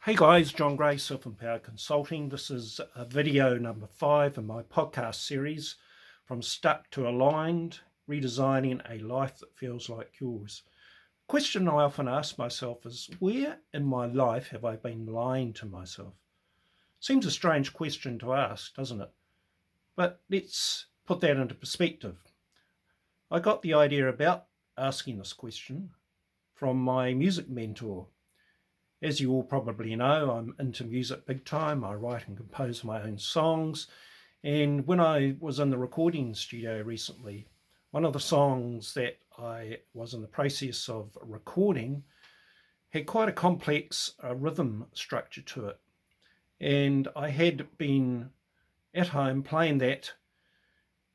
Hey guys, John Gray, Self-Empowered Consulting. This is video number 5 in my podcast series, From Stuck to Aligned, Redesigning a Life That Feels Like Yours. The question I often ask myself is, where in my life have I been lying to myself? Seems a strange question to ask, doesn't it? But let's put that into perspective. I got the idea about asking this question from my music mentor. As you all probably know, I'm into music big time. I write and compose my own songs. And when I was in the recording studio recently, one of the songs that I was in the process of recording had quite a complex rhythm structure to it. And I had been at home playing that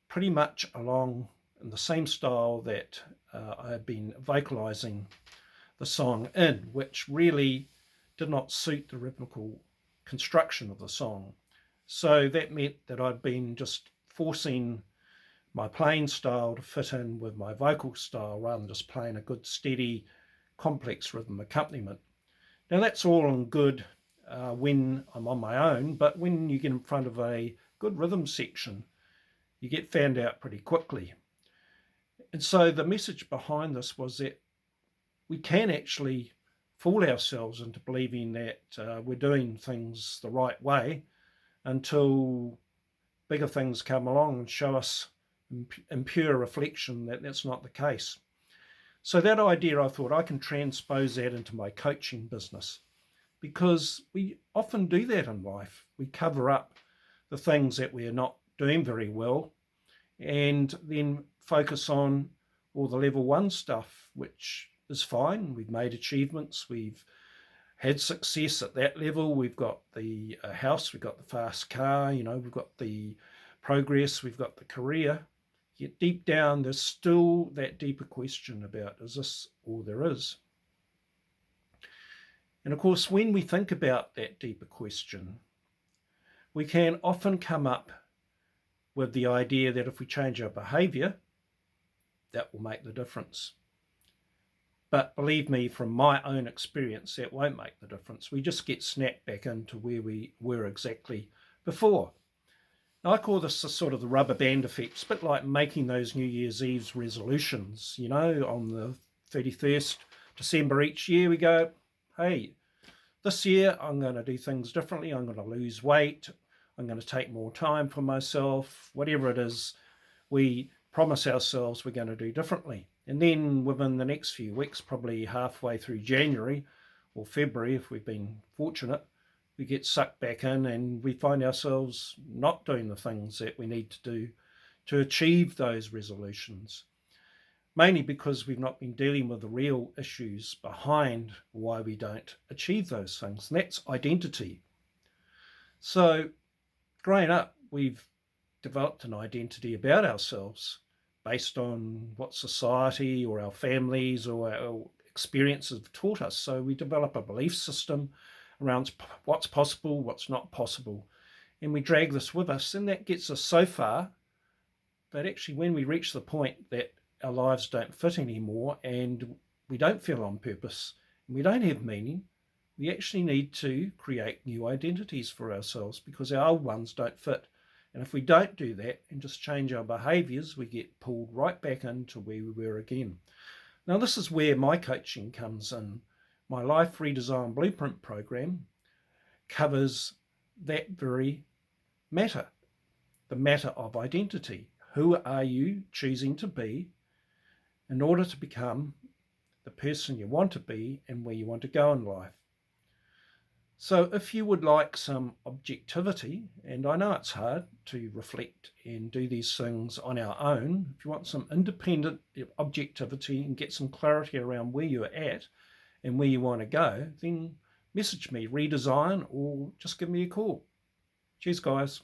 pretty much along in the same style that I had been vocalizing the song in, which really did not suit the rhythmical construction of the song. So that meant that I'd been just forcing my playing style to fit in with my vocal style rather than just playing a good, steady, complex rhythm accompaniment. Now that's all and good when I'm on my own, but when you get in front of a good rhythm section, you get found out pretty quickly. And so the message behind this was that we can actually fool ourselves into believing that we're doing things the right way until bigger things come along and show us in pure reflection that that's not the case. So that idea, I thought I can transpose that into my coaching business, because we often do that in life. We cover up the things that we're not doing very well and then focus on all the level 1 stuff, which is fine. We've made achievements, we've had success at that level, we've got the house, we've got the fast car, we've got the progress, we've got the career. Yet deep down there's still that deeper question about, is this all there is? And of course, when we think about that deeper question, we can often come up with the idea that if we change our behavior, that will make the difference. But believe me, from my own experience, that won't make the difference. We just get snapped back into where we were exactly before. Now, I call this the sort of the rubber band effect. It's a bit like making those New Year's Eve resolutions. On the 31st December each year, we go, hey, this year I'm going to do things differently. I'm going to lose weight. I'm going to take more time for myself. Whatever it is, we promise ourselves we're going to do differently. And then within the next few weeks, probably halfway through January or February, if we've been fortunate, we get sucked back in and we find ourselves not doing the things that we need to do to achieve those resolutions, mainly because we've not been dealing with the real issues behind why we don't achieve those things, and that's identity. So growing up, we've developed an identity about ourselves based on what society or our families or our experiences have taught us. So we develop a belief system around what's possible, what's not possible, and we drag this with us, and that gets us so far. But actually, when we reach the point that our lives don't fit anymore and we don't feel on purpose and we don't have meaning, we actually need to create new identities for ourselves because our old ones don't fit. And if we don't do that and just change our behaviors, we get pulled right back into where we were again. Now, this is where my coaching comes in. My Life Redesign Blueprint program covers that very matter, the matter of identity. Who are you choosing to be in order to become the person you want to be and where you want to go in life? So if you would like some objectivity, and I know it's hard to reflect and do these things on our own, if you want some independent objectivity and get some clarity around where you're at and where you want to go, then message me, Redesign, or just give me a call. Cheers, guys.